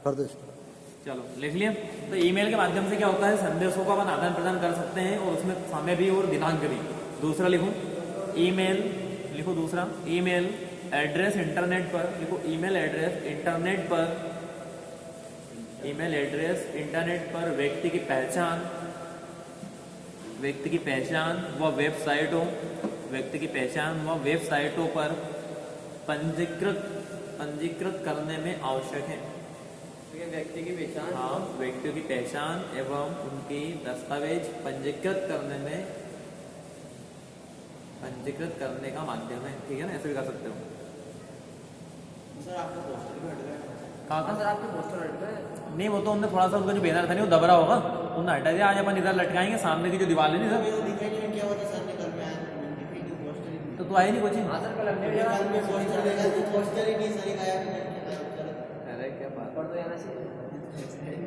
कर दो। चलो लिख लिया। तो ईमेल के माध्यम से क्या होता है, संदेशों का अपन आदान प्रदान कर सकते हैं और उसमें समय भी और दिनांक भी। दूसरा लिखो ईमेल, लिखो दूसरा ईमेल एड्रेस इंटरनेट पर, लिखो ईमेल एड्रेस इंटरनेट पर, ईमेल एड्रेस इंटरनेट पर व्यक्ति की पहचान, व्यक्ति की पहचान व वेबसाइटों, व्यक्ति की पहचान व वेबसाइटों पर पंजीकृत करने में आवश्यक है। व्यक्ति की पहचान, हाँ, व्यक्तियों की पहचान एवं उनकी दस्तावेज पंजीकृत करने का माध्यम है। ठीक है ना, ऐसे भी कर सकते हो। सर आपका पोस्टर भी हट गया। कहाँ का? सर आपके पोस्टर हट गए। नहीं, वो तो उनने थोड़ा सा उनका जो बैनर था नहीं वो दबरा होगा, उन्होंने हटा दिया। आज अपन इधर लटकाएंगे सामने की जो दीवार है नहीं सर। वो दिखाई नहीं क्या हुआ था सर ने कल में आया दिखाई नहीं पोस्टर ही। तो तू आया नहीं कोचिंग? हाँ सर कल हमने भी कल में पोस्टर देखा तो पोस्टर ही नहीं सर आया। अरे क्या बात, पर तो यहाँ से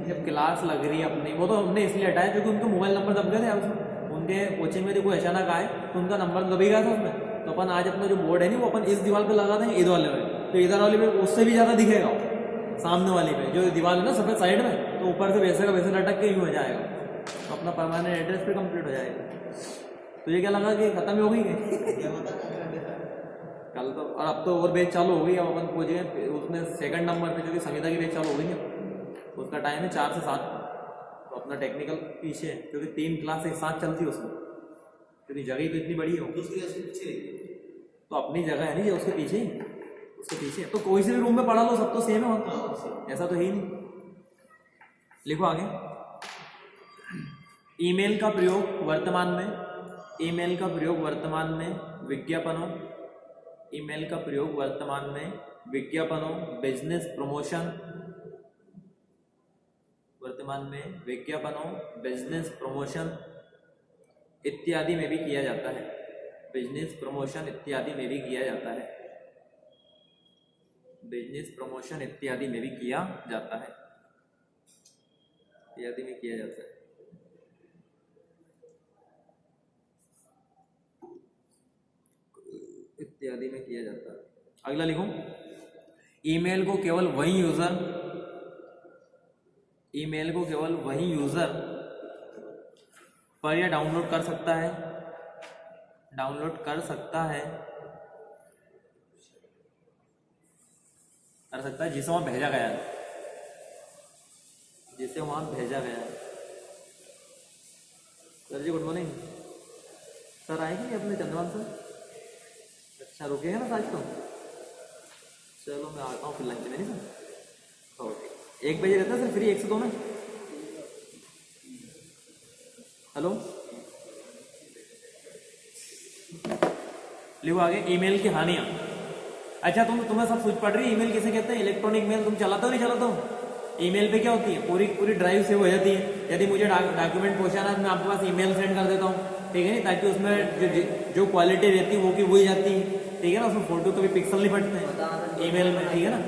जब क्लास लग रही है अपनी, वो तो हमने इसलिए हटाया क्योंकि उनके मोबाइल नंबर दब गए थे उसमें। उनके कोचिंग में कोई अचानक आए तो उनका नंबर दबी गया था उसमें। तो अपन आज अपना जो बोर्ड है नहीं वो अपन इस दीवार पे लगा देंगे, इधर वाले पे, तो इधर वाले पे उससे भी ज्यादा दिखेगा सामने वाली पे जो दीवार है ना सफेद साइड में, तो ऊपर से वैसे का वैसे लटक के यूं हो जाएगा, तो अपना परमानेंट एड्रेस पे कंप्लीट हो जाएगा। तो ये क्या लगा कि खत्म ही हो गई कल तो, और अब तो और बैच चालू हो गई। अब अपन पहुंचे उसमें सेकंड नंबर पे जो कि संगीता की बैच चालू हो गई है, उसका टाइम है 4 से 7। तो अपना टेक्निकल पीछे है क्योंकि 3 क्लास एक साथ चलती है उसमें, क्योंकि जगह तो इतनी बड़ी है। तो अपनी जगह है नहीं जो उसके पीछे ही, उसके पीछे तो कोई से भी रूम में पढ़ा लो, सब तो सेम है वहाँ, ऐसा तो है ही नहीं। लिखो आगे, ईमेल का प्रयोग वर्तमान में, ईमेल का प्रयोग वर्तमान में विज्ञापनों, ईमेल का प्रयोग वर्तमान में विज्ञापनों, बिजनेस प्रमोशन, वर्तमान में विज्ञापनों, बिजनेस प्रमोशन इत्यादि में भी किया जाता है। बिजनेस प्रमोशन इत्यादि में भी किया जाता है। बिजनेस प्रमोशन इत्यादि में भी किया जाता है, इत्यादि में किया जाता है। इत्यादि में किया जाता है। अगला लिखो, ईमेल को केवल वही यूजर, ईमेल को केवल वही यूजर पर या डाउनलोड कर सकता है, डाउनलोड कर सकता है, कर सकता है जिसे वहां भेजा गया है, जिसे वहां भेजा गया है। सर जी गुड मॉर्निंग। सर आएंगे नहीं अपने चंद्रवान सर? अच्छा रुकेगा ना आज तो? चलो मैं आता हूँ फिर लंच में, नहीं सर? ओके, 1 बजे रहता है सर फ्री 1 से 2 में। हेलो, लिखो आगे, ईमेल की हानियां। अच्छा तुम्हें सब सोच पड़ रही है ईमेल किसे कहते हैं? इलेक्ट्रॉनिक मेल तुम चलाते हो नहीं चलाते हो? ईमेल पे क्या होती है, पूरी ड्राइव सेव हो जाती है। यदि मुझे डॉक्यूमेंट पहुंचाना है तो मैं आपके पास ईमेल सेंड कर देता हूँ, ठीक है नहीं, ताकि उसमें जो क्वालिटी रहती है वो की वही जाती है, ठीक है ना। उसमें फोटो कभी पिक्सल नहीं फटते हैं ईमेल में, ठीक है ना।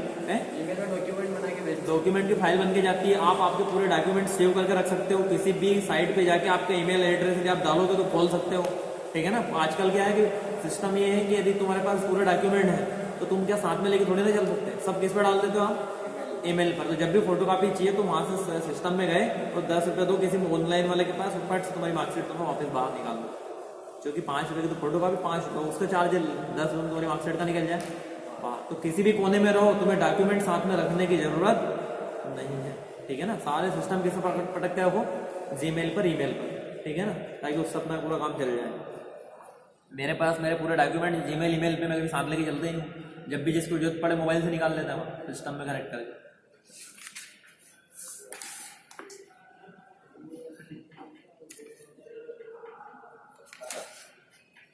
ईमेल में डॉक्यूमेंट बना के भेज, डॉक्यूमेंट की फाइल बन के जाती है। आप आपके पूरे डॉक्यूमेंट सेव करके रख सकते हो, किसी भी साइट पे जाके आपका ईमेल एड्रेस यदि आप डालोगे तो खोल सकते हो, ठीक है ना। आजकल क्या है कि सिस्टम ये है कि यदि तुम्हारे पास पूरे डॉक्यूमेंट है तो तुम क्या साथ में लेके थोड़ी ना चल सकते, सब किस पे डाल देते हो आप? ईमेल पर। तो जब भी फोटो कॉपी चाहिए तो वहाँ से सिस्टम में गए और 10 रुपये दो किसी ऑनलाइन वाले के पास, फट से तुम्हारी मार्कशीट तुम्हें वापस बाहर निकाल दो। क्योंकि 5 रुपये की तो फोटो कॉपी 5 रुपये, उसका चार्ज 10 रुपये तुम्हारी मार्कशीट का निकल जाए। तो किसी भी कोने में रहो, तुम्हें डॉक्यूमेंट साथ में रखने की जरूरत नहीं है, ठीक है ना। सारे सिस्टम किस पटक के रखो? जीमेल पर, ईमेल पर, ठीक है ना, ताकि उससे अपना पूरा काम चल जाए। मेरे पास मेरे पूरे डॉक्यूमेंट जीमेल ईमेल पे मैं कभी साथ लेके चलते ही हूँ, जब भी जिसको जरूरत पड़े मोबाइल से निकाल लेता हूँ, सिस्टम में कनेक्ट करके।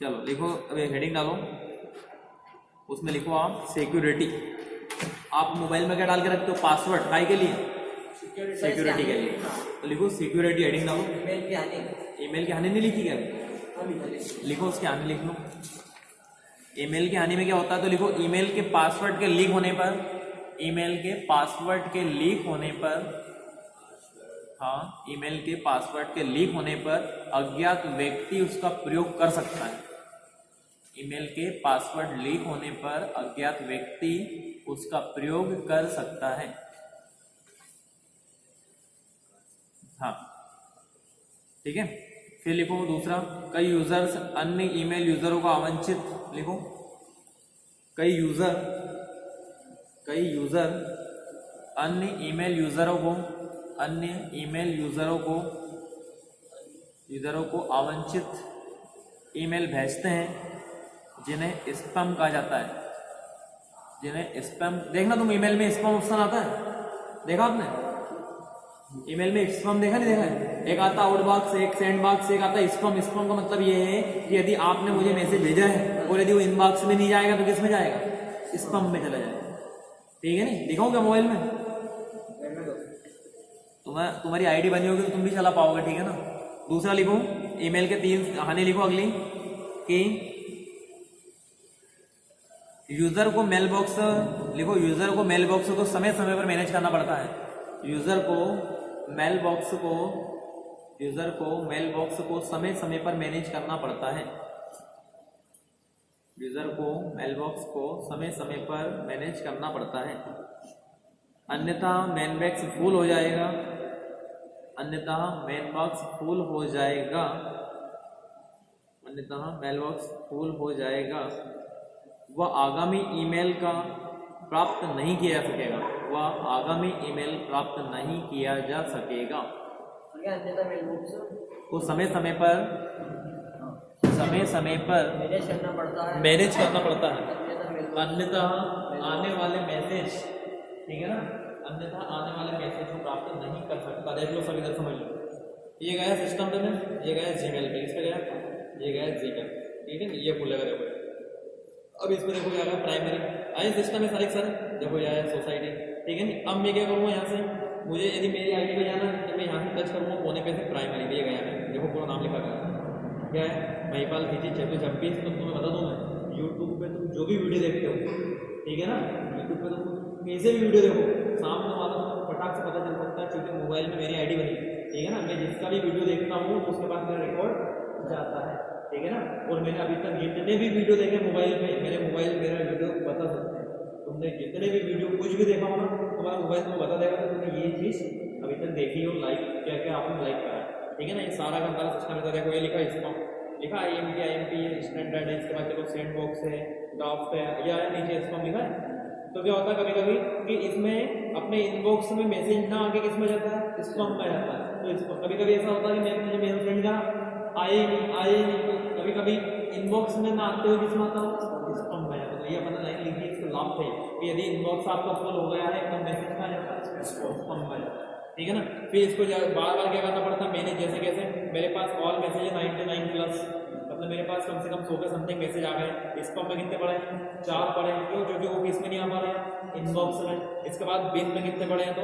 चलो लिखो, अभी हेडिंग डालो, उसमें लिखो आप सिक्योरिटी। आप मोबाइल में क्या डाल के रखते हो? पासवर्ड, काय के लिए? सिक्योरिटी के लिए। तो लिखो सिक्योरिटी, हेडिंग डालो। ईमेल की हानि, ईमेल की हानि नहीं लिखी क्या? लिखो उसकी हानि लिख लो। ईमेल की हानि में क्या होता है? तो लिखो, ईमेल के पासवर्ड के लीक होने पर, ईमेल के पासवर्ड के लीक होने पर, हाँ, ईमेल के पासवर्ड के लीक होने पर अज्ञात व्यक्ति उसका प्रयोग कर सकता है। ईमेल के पासवर्ड लीक होने पर अज्ञात व्यक्ति उसका प्रयोग कर सकता है। हाँ ठीक है। फिर लिखो दूसरा, कई यूजर्स अन्य ईमेल यूजरों को आमंत्रित, लिखो कई यूजर अन्य ईमेल यूजरों को आमंत्रित ईमेल भेजते हैं जिन्हें स्पैम कहा जाता है। जिन्हें स्पैम, देखना तुम ईमेल में स्पैम ऑप्शन आता है, देखा आपने ईमेल में स्पैम, देखा नहीं देखा है? एक आता आउट बॉक्स, एक सेंड बॉक्स, एक आता स्पैम। स्पैम का मतलब ये है कि यदि आपने मुझे मैसेज भेजा है और यदि वो इनबॉक्स में नहीं जाएगा तो किस में जाएगा? स्पैम में चला जाएगा। ठीक है नहीं, दिखाऊं क्या मोबाइल में? तुम्हारी आईडी बनी होगी तो तुम भी चला पाओगे। ठीक है ना। दूसरा लिखो, ईमेल के 3 कहानी लिखो अगली कि यूजर को मेल बॉक्स, लिखो यूजर को मेल बॉक्स को समय समय पर मैनेज करना पड़ता है। यूजर को मेल बॉक्स को समय समय पर मैनेज करना पड़ता है। यूजर को मेल बॉक्स को समय समय पर मैनेज करना पड़ता है, अन्यथा मेल बॉक्स फुल हो जाएगा। अन्यथा मेल बॉक्स फुल हो जाएगा, वह आगामी ईमेल का प्राप्त नहीं किया जा सकेगा। वो समय समय पर मैनेज करना पड़ता है, अन्यथा आने वाले मैसेज, ठीक है ना, अन्यथा आने वाले मैसेज को प्राप्त नहीं कर सकता। देख लो सब इधर समझ लो। ये गया सिस्टम पे, ये गया जीमेल पे, इस पे गया, ये गया जीमेल, ठीक है। ये खुलेगा, देखो अब इसमें देखो क्या है, प्राइमरी आई सिस्टम है सारे सर, देखो यह है सोसाइटी, ठीक है। अब मैं क्या करूँगा, यहाँ से मुझे यदि मेरी आईडी पे जाना है तो मैं यहाँ से टच करूँगा कोने पे से प्राइमरी पे, ये गया है, देखो पूरा नाम लिखा गया क्या है, महिपाल खींची 626। तो तुम्हें बता दूँ मैं, यूट्यूब पे तुम जो भी वीडियो देखते हो, ठीक है ना, यूट्यूब पे तुम कैसे भी वीडियो देखो, सामने वाला तो फटाक से पता चल सकता है, क्योंकि मोबाइल में मेरी आईडी बनी, ठीक है ना। मैं जिसका भी वीडियो देखता हूँ उसके पास मेरा रिकॉर्ड जाता है, ठीक है ना। और मैंने अभी तक जितने भी वीडियो देखे मोबाइल में, मेरे मोबाइल मेरा वीडियो बता सकते हैं। तुमने जितने भी वीडियो कुछ भी देखा होगा तुम्हारा मोबाइल तुम्हें बता देगा कि तुमने ये चीज़ अभी तक देखी हो, लाइक क्या क्या आपने लाइक करा, ठीक है ना। ये सारा का सारा सिस्टम है। देखो ये लिखा इसका, लिखा IMP स्टैंडर्ड है, इसके बाद देखो सेंड बॉक्स है, ड्राफ्ट है, या नीचे इसका लिखा है। तो क्या होता है कभी कभी कि इसमें अपने इनबॉक्स में मैसेज ना आके किस में जाता है, स्पैम में जाता है। तो इसको कभी कभी ऐसा होता है कि मुझे मेरे फ्रेंड का आए, कभी कभी इनबॉक्स में ना आते हुए किसमें आता हो, स्पैम में जाता है। तो ये पता नहीं लिखिए, इसको लाभ है कि यदि इनबॉक्स आपका फुल हो गया है तो मैसेज कहाँ जाता है, स्पैम में जाता है, ठीक है ना। फिर इसको बार बार क्या करना पड़ता है, मैंने जैसे कैसे मेरे पास ऑल मैसेज है 99+, मतलब मेरे पास कम से कम 100 के समथिंग मैसेज आ गए। स्पैम में कितने पड़े, 4 पड़े, क्यों, क्योंकि वो किस में नहीं आ पा रहे हैं, इनबॉक्स में। इसके बाद बिन में कितने पड़े हैं, तो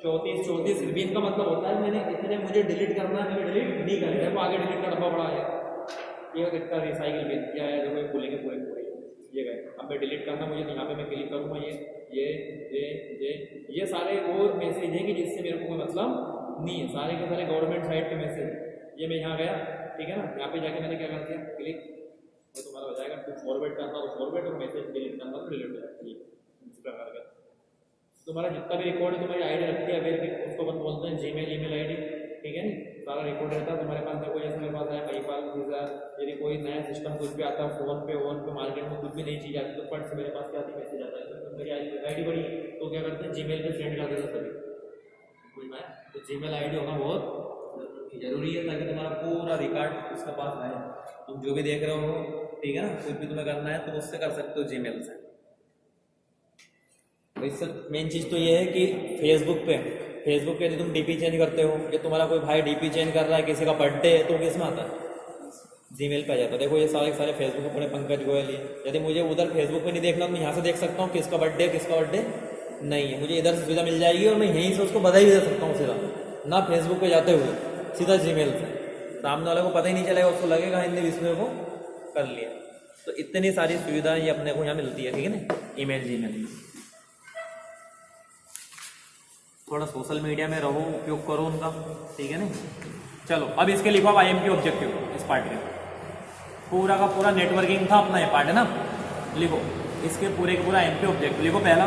34। बिन का मतलब होता है मैंने इतने मुझे डिलीट करना है, मैंने डिलीट नहीं करेंगे, वो आगे डिलीट का डब्बा पड़ा है, ये कितना रिसाइकिल बिन क्या है, देखो ये खुलेंगे पूरे ये गए। अब मैं डिलीट करना, मुझे यहाँ पे मैं क्लिक करूँगा, ये सारे वो मैसेज हैं कि जिससे मेरे को कोई मतलब नहीं है, सारे के सारे गवर्नमेंट साइट के मैसेज। ये मैं यहाँ गया, ठीक है ना, यहाँ पे जाके मैंने क्या कर दिया, क्लिक, वो तुम्हारा हो जाएगा। तो फॉरवर्ड करना तो फॉरवर्ड, और मैसेज डिलीट करना तो डिलीट हो जाएगा। इस प्रकार का तुम्हारा जितना भी रिकॉर्ड है, तुम्हारी आईडी रखती है अवेयर की, उसको अपन बोलते हैं जीमेल ईमेल आईडी, ठीक है ना। सारा रिकॉर्ड रहता है तुम्हारे पास। देखो जैसे मेरे पास है महिपाल वीज़ा, यदि कोई नया सिस्टम कुछ भी आता है, फोन पे मार्केट में कुछ भी नई चीज़ आती है तो फट से मेरे पास क्या आती है, मैसेज आता है। तो मेरी आईडी बड़ी तो क्या करते हैं, जीमेल पे सेंड कर देते सभी, समझ में आया। तो जीमेल आईडी होना बहुत जरूरी है, ताकि तुम्हारा पूरा रिकॉर्ड उसके पास रहे। तुम जो भी देख रहे हो, ठीक है ना, कुछ भी तुम्हें करना है तो उससे कर सकते हो, जीमेल से। इससे मेन चीज़ तो ये है कि फेसबुक पे यदि तुम डीपी चेंज करते हो, कि तुम्हारा कोई भाई डीपी चेंज कर रहा है, किसी का बर्थडे है, तो किस में आता है, जीमेल पे आ जाता है। देखो ये सारे फेसबुक पे पड़े, पंकज गोयल। यदि मुझे उधर फेसबुक पे नहीं देखना, मैं यहाँ से देख सकता हूँ किसका बर्थडे नहीं है, मुझे इधर से सुविधा मिल जाएगी, और मैं यहीं से उसको बधाई भी दे सकता हूँ सीधा, ना फेसबुक पे जाते हुए, सीधा जीमेल से। सामने वाले को पता ही नहीं चलेगा, उसको लगेगा हिंदी विस्मय को कर लिया। तो इतनी सारी सुविधाएं ये अपने को यहाँ मिलती है, ठीक है ना, ईमेल जीमेल में। थोड़ा सोशल मीडिया में रहो, उपयोग करो उनका, ठीक है ना। चलो अब इसके लिखो आप IMP ऑब्जेक्टिव, इस पार्ट के पूरा का पूरा नेटवर्किंग था अपना ये पार्ट है ना। लिखो इसके पूरे का पूरा IMP ऑब्जेक्टिव लिखो। पहला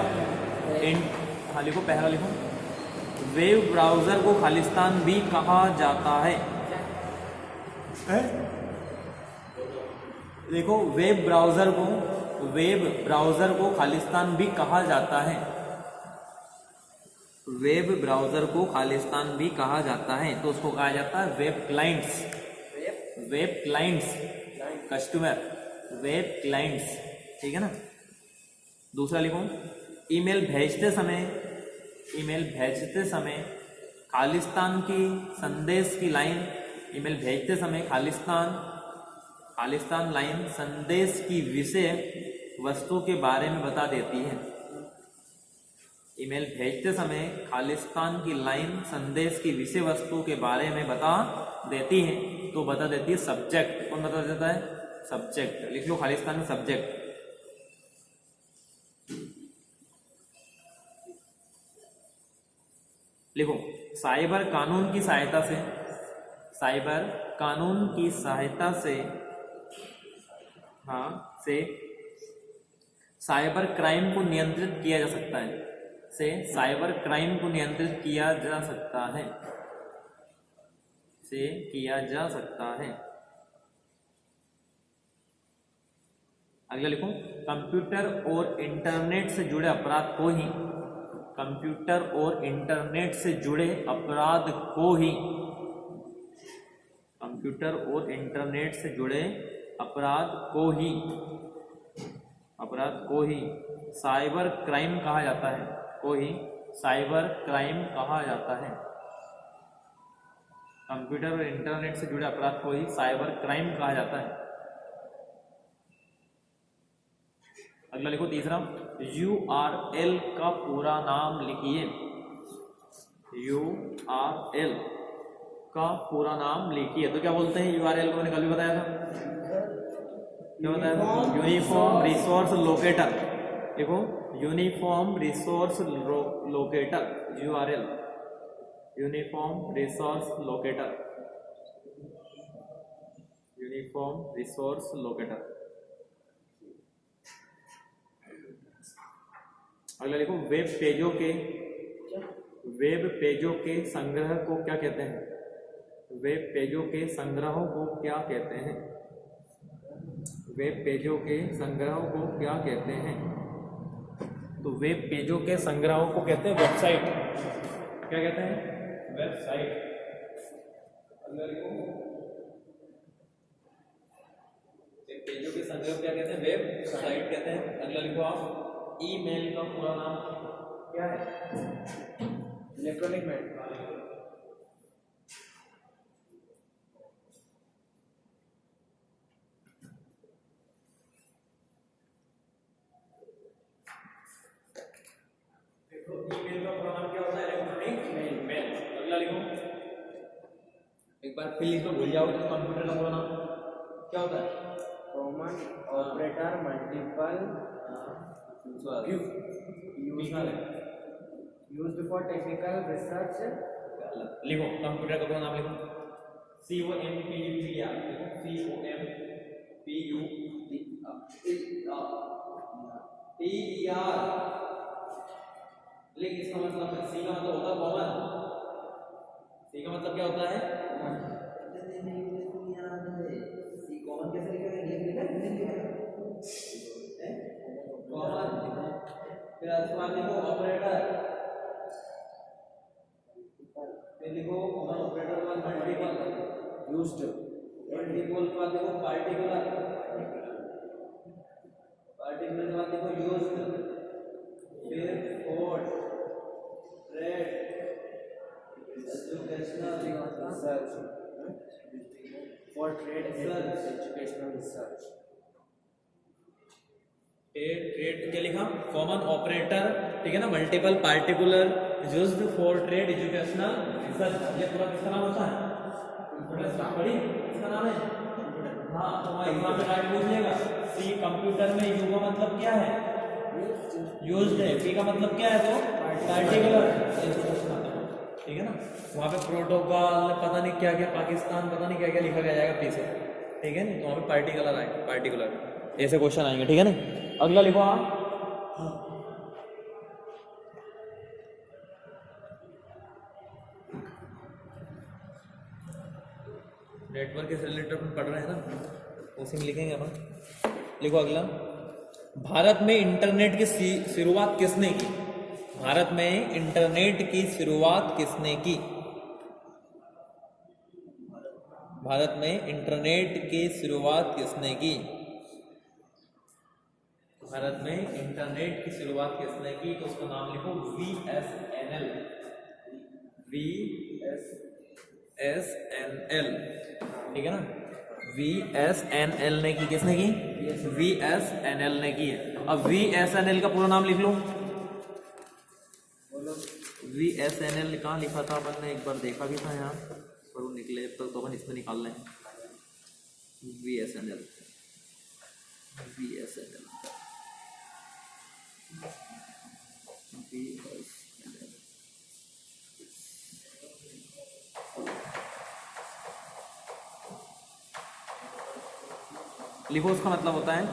हाँ लिखो, पहला लिखो वेब ब्राउज़र को खालिस्तान भी कहा जाता है। देखो, वेब ब्राउज़र को खालिस्तान भी कहा जाता है। वेब ब्राउज़र को खालिस्तान भी कहा जाता है, तो उसको कहा जाता है web clients customer, web clients, ठीक है ना। दूसरा लिखो, ईमेल भेजते समय खालिस्तान की संदेश की लाइन, ईमेल भेजते समय खालिस्तान लाइन संदेश की विषय वस्तु के बारे में बता देती है। ईमेल भेजते समय खालिस्तान की लाइन संदेश की विषय वस्तु के बारे में बता देती है, तो बता देती है सब्जेक्ट। कौन बता देता है? सब्जेक्ट। लिख लो खालिस्तान में सब्जेक्ट। लिखो, साइबर कानून की सहायता से साइबर क्राइम को नियंत्रित किया जा सकता है। अगला लिखो, कंप्यूटर और इंटरनेट से जुड़े अपराध को ही साइबर क्राइम कहा जाता है। कंप्यूटर और इंटरनेट से जुड़े अपराध को ही साइबर क्राइम कहा जाता है। अगला लिखो, तीसरा, URL का पूरा नाम लिखिए। URL का पूरा नाम लिखिए। तो क्या बोलते हैं URL को? मैंने कल भी बताया था। क्या बताया था? Uniform resource locator. देखो, uniform resource locator, URL, uniform resource locator. अगला लिखो, वेब पेजों के संग्रह को क्या कहते हैं? वेब पेजों के संग्रहों को क्या कहते हैं? तो वेब पेजों के संग्रहों को कहते हैं वेबसाइट। क्या कहते हैं? वेबसाइट। अगला लिखो, वेब पेजों के संग्रह क्या कहते हैं? वेबसाइट कहते हैं। अगला लिखो आप, ईमेल का पूरा नाम क्या है? Electronic mail. देखो, ईमेल का पूरा नाम क्या होता है? Electronic mail. अगला लिखो, एक बार फिर लिख तो भूल जाओगे तो कंप्यूटर का पूरा नाम क्या होता है? Common operator multiple used for technical research। लिखो, कंप्यूटर का पूरा नाम लिखो, COMPUTER। लेकिन इसका मतलब है, सी का मतलब होता है कॉमन। सी का मतलब क्या होता है? सी कॉमन कैसे लिखेगा? कॉमन। फिर उसके बाद लिखो ऑपरेटर, फिर लिखो कॉमन ऑपरेटर के बाद मल्टीपल यूज्ड, मल्टीपल के बाद लिखो पार्टिकुलर, पार्टिकुलर के बाद लिखो यूज्ड, फिर for trade educational research, for trade educational research. Trade क्या लिखा? कॉमन ऑपरेटर, ठीक है ना, multiple, particular, used for trade educational research. ये पूरा किसका नाम होता है? पढ़ी इसका नाम है। हाँ, तो मैं एग्जाम में राइट पूछ लेगा। सी कंप्यूटर में यू का मतलब क्या है? यूज्ड है। पी का मतलब क्या है? तो पार्टिकुलर, ठीक है ना। वहाँ पे प्रोटोकॉल पता नहीं क्या क्या, पाकिस्तान पता नहीं क्या क्या लिखा जाएगा पीछे, ठीक है ना। तो वहाँ पे पार्टिकुलर आएगा, पार्टिकुलर, ऐसे क्वेश्चन आएंगे, ठीक है ना। अगला लिखो आप, नेटवर्क के रिलेटेड अपन पढ़ रहे हैं ना, उसी में लिखेंगे अपन। लिखो अगला, भारत में इंटरनेट की शुरुआत किसने की? भारत में इंटरनेट की शुरुआत किसने की? भारत में इंटरनेट की शुरुआत किसने की? भारत में इंटरनेट की शुरुआत किसने की? तो उसका नाम लिखो VSNL। VSNL, ठीक है ना? VSNL ने की, किसने की? VSNL ने की है। अब VSNL का पूरा नाम लिख लो। VSNL कहाँ लिखा था अपन ने? एक बार देखा भी था यहाँ पर, वो निकले तो अपन इसमें निकाल लें। VSNL लिखो। उसका मतलब होता है,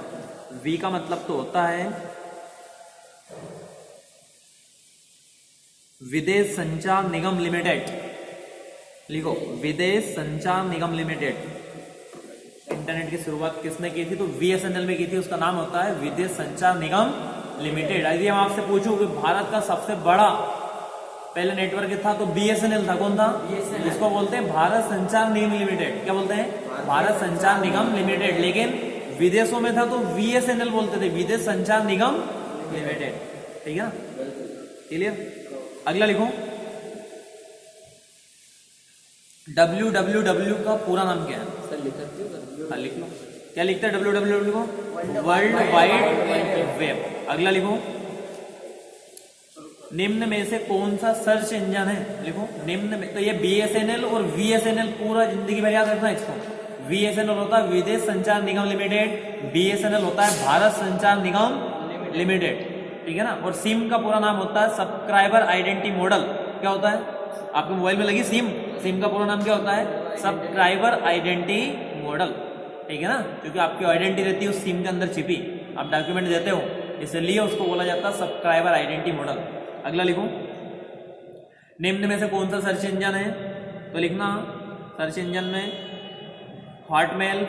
V का मतलब तो होता है विदेश संचार निगम लिमिटेड। लिखो, विदेश संचार निगम लिमिटेड। इंटरनेट की शुरुआत किसने की थी? तो VSNL में की थी। उसका नाम होता है विदेश संचार निगम लिमिटेड। यदि हम आपसे पूछूं कि भारत का सबसे बड़ा पहले नेटवर्क था तो BSNL था। कौन था? इसको बोलते हैं भारत संचार निगम लिमिटेड। क्या बोलते हैं? भारत संचार निगम लिमिटेड। लेकिन विदेशों में था तो VSNL बोलते थे, विदेश संचार निगम लिमिटेड। ठीक है, क्लियर? अगला लिखो, www का पूरा नाम क्या है? सर लिख सकते हो? हाँ, लिख लो। क्या लिखते हैं www को? World wide web. अगला लिखो, निम्न में से कौन सा सर्च इंजन है? लिखो, निम्न में। तो ये BSNL और VSNL पूरा जिंदगी भर याद रखना इसको। VSNL होता है विदेश संचार निगम लिमिटेड, BSNL होता है भारत संचार निगम लिमिटेड। ठीक है ना? और सिम का पूरा नाम होता है सब्सक्राइबर आइडेंटिटी मॉडल। क्या होता है? आपके मोबाइल में लगी सिम, सिम का पूरा नाम क्या होता है? Subscriber identity model. ठीक है ना? क्योंकि आपकी आइडेंटिटी रहती है उस सिम के अंदर छिपी, आप डॉक्यूमेंट देते हो, इसलिए उसको बोला जाता है सब्सक्राइबर आइडेंटिटी मॉडल। अगला लिखो, निम्न में से कौन सा सर्च इंजन है? तो लिखना, सर्च इंजन में हॉटमेल,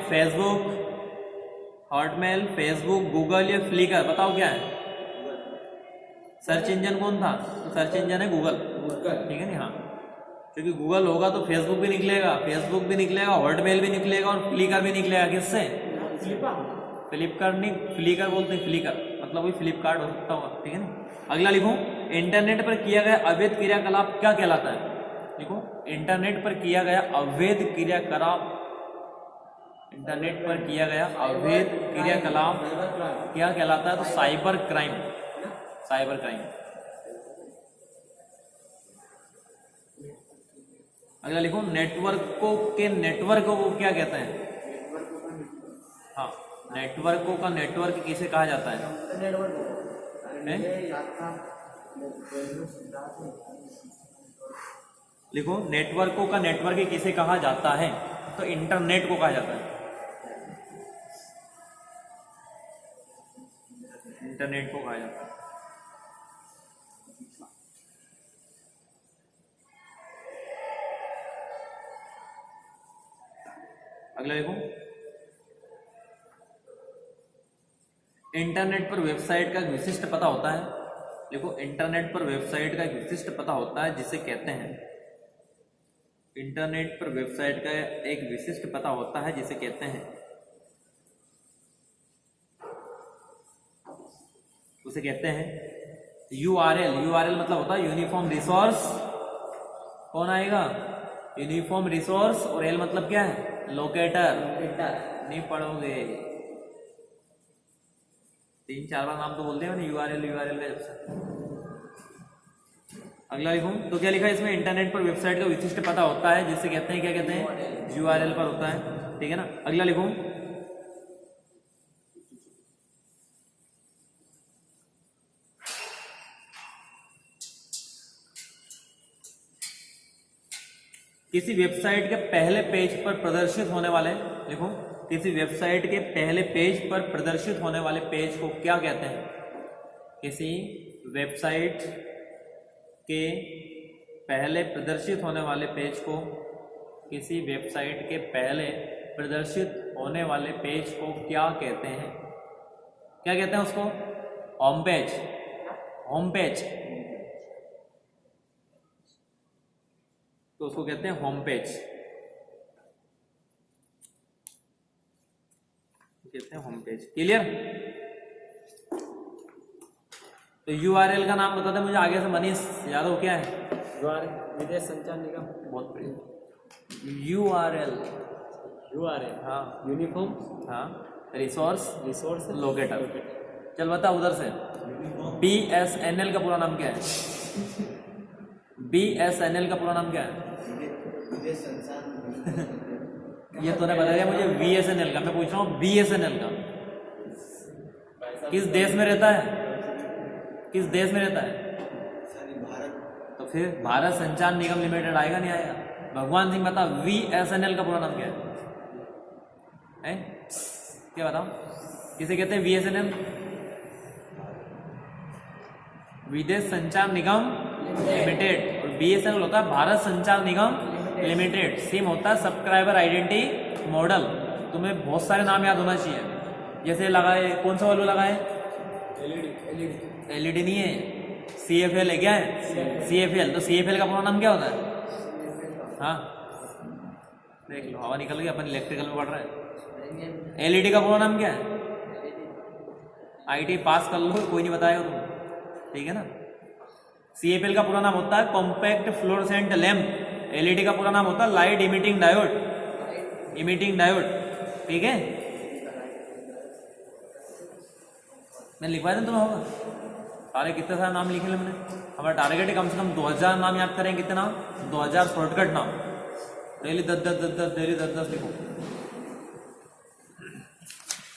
फेसबुक, गूगल या फ्लिकर। बताओ क्या है सर्च इंजन? कौन था? तो सर्च इंजन है गूगल। ठीक है ना? हाँ, क्योंकि गूगल होगा तो फेसबुक भी निकलेगा, हॉटमेल भी निकलेगा और फ्लिकर भी निकलेगा। किससे? फ्लिपकार्ट नहीं, फ्लिकर बोलते हैं। फ्लिकर मतलब वही फ्लिपकार्ट हो सकता होगा। ठीक है ना? अगला लिखो, इंटरनेट पर किया गया अवैध क्रियाकलाप क्या कहलाता है? लिखो, इंटरनेट पर किया गया अवैध क्रियाकलाप, इंटरनेट पर किया गया अवैध क्रियाकलाप क्या कहलाता है? तो साइबर क्राइम। Cyber crime. अगला लिखो, नेटवर्क को क्या कहते हैं? हाँ, नेटवर्कों का नेटवर्क किसे कहा जाता है? लिखो, नेटवर्कों का नेटवर्क किसे कहा जाता है? तो इंटरनेट को कहा जाता है। इंटरनेट को कहा जाता है। अगला देखो, इंटरनेट पर वेबसाइट का एक विशिष्ट पता होता है। देखो, इंटरनेट पर वेबसाइट का एक विशिष्ट पता होता है जिसे कहते हैं, इंटरनेट पर वेबसाइट का एक विशिष्ट पता होता है जिसे कहते हैं, उसे कहते हैं URL। URL मतलब होता है यूनिफॉर्म रिसोर्स। कौन आएगा? Uniform resource. और L मतलब क्या है? लोकेटर। नहीं पढ़ोगे, 3-4 बार नाम तो बोलते हैं URL का जब से। अगला लिखूं तो क्या लिखा है इसमें? इंटरनेट पर वेबसाइट का विशिष्ट पता होता है जिसे कहते हैं, क्या कहते हैं? URL पर होता है। ठीक है ना? अगला लिखूं, किसी वेबसाइट के पहले पेज पर प्रदर्शित होने वाले, लिखो, किसी वेबसाइट के पहले पेज पर प्रदर्शित होने वाले पेज को क्या कहते हैं? किसी वेबसाइट के पहले प्रदर्शित होने वाले पेज को किसी वेबसाइट के पहले प्रदर्शित होने वाले पेज को क्या कहते हैं? क्या कहते हैं उसको? Home page. होम पेज तो उसको कहते हैं होम पेज, कहते हैं होम पेज। क्लियर? तो URL का नाम बता दे मुझे आगे से। मनीष यादव क्या है? विदेश संचार निगम। बहुत बढ़िया। URL हाँ, यूनिफॉर्म हाँ, रिसोर्स रिसोर्स लोकेटर। चल बता उधर से। BSNL का पूरा नाम क्या है? BSNL का पूरा नाम क्या है? विदेश संचार ये तूने बता दिया मुझे VSNL का, मैं पूछ रहा हूँ BSNL का। किस देश में रहता है? किस देश में रहता है? भारत। तो फिर भारत संचार निगम लिमिटेड आएगा नहीं आएगा? भगवान सिंह बता, VSNL का पूरा नाम क्या है? क्या बताओ? किसे कहते हैं VSNL? विदेश संचार निगम लिमिटेड। और BSNL होता है भारत संचार निगम लिमिटेड। सिम होता है सब्सक्राइबर आइडेंटिटी मॉडल। तुम्हें बहुत सारे नाम याद होना चाहिए। जैसे लगाए, कौन सा वाला लगाए? LED नहीं है, CFL है। क्या है? CFL। तो CFL का पूरा नाम क्या होता है? हाँ देख लो, हवा निकल गई, अपन इलेक्ट्रिकल में पढ़ रहे हैं। LED का पूरा नाम क्या है? IT पास कर लो, कोई नहीं बताएगा तुम, ठीक है ना। CFL का पूरा नाम होता है कॉम्पैक्ट फ्लोरोसेंट लैम्प। LED का पूरा नाम होता है light emitting diode. Emitting diode, ठीक है। मैं लिखवा दूं तुम्हें? होगा सारे कितने सारे नाम लिखे मैंने। हमारा टारगेट है कम से कम 2000 नाम याद करें। कितने नाम? 2000 शॉर्टकट नाम। डेली 10-10 डेली 10-10 लिखो,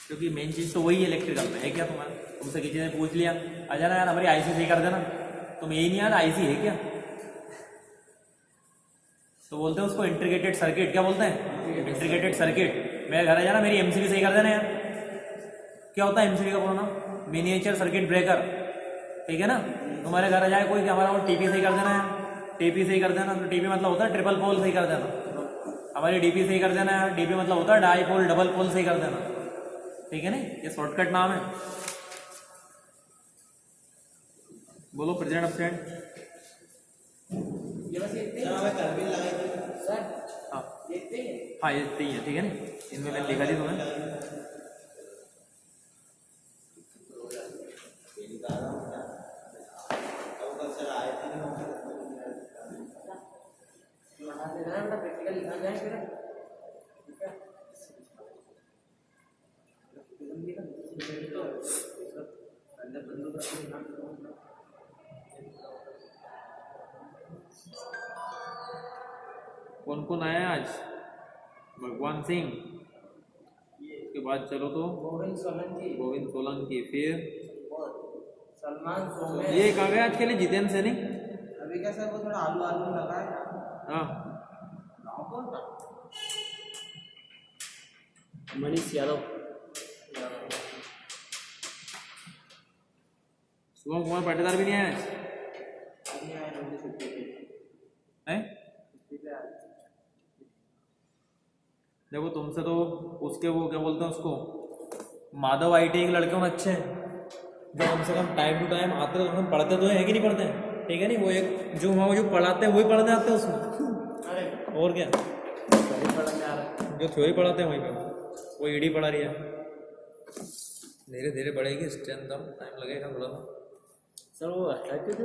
क्योंकि मेन चीज तो वही है इलेक्ट्रिकल में। है क्या तुम्हारा? तुमसे किसी ने पूछ लिया, आ जाना यार हमारी IC सही कर देना, तुम यही नहीं यार IC है क्या? तो बोलते हैं उसको इंटीग्रेटेड सर्किट। क्या बोलते हैं? Integrated circuit. मेरे घर आ जाना, मेरी MCB सही कर देना यार। क्या होता है MCB का पूरा नाम? मिनिएचर सर्किट ब्रेकर, ठीक है ना। तुम्हारे घर आ जाए कोई कि हमारा वो TP सही कर देना है, TP सही कर देना। तो TP मतलब होता है ट्रिपल पोल सही कर देना। हमारी DP सही कर देना है, DP मतलब होता है डाई पोल डबल पोल सही कर देना, ठीक है ना। ये शॉर्टकट नाम है। बोलो प्रेजेंट एब्सेंट। ये बस इतने हमें कल भी लगाई थी सर। हाँ इतने हाँ, ये इतनी है, ठीक है ना। इनमें मैंने लिखा दी तुम्हें। प्रैक्टिकल लिखा जाए फिर। कौन कौन आया आज? भगवान सिंह, उसके बाद चलो तो गोविंद सोलंकी, फिर सलमान सोमेश। ये कहाँ गया आज के लिए? जितेंद्र से नहीं? अभी क्या सर, वो थोड़ा आलू आलू लगा है। हाँ, मनीष यादव। शुभम कुमार पाटीदार भी नहीं आया आज? हैं? देखो तुमसे तो उसके वो क्या बोलते हैं उसको, माधव IT के लड़के होने अच्छे हैं, जो कम से कम टाइम टू टाइम आते हैं। हम पढ़ते तो हैं कि नहीं पढ़ते हैं, ठीक है नहीं। वो एक जो वहाँ जो पढ़ाते हैं वही पढ़ने आते हैं उसमें, और क्या जो थ्योरी पढ़ाते हैं वहीं पे वो ED पढ़ा रही है। धीरे धीरे बढ़ेगी स्ट्रेंथ, टाइम लगेगा थोड़ा सा। सर वो हटाते थे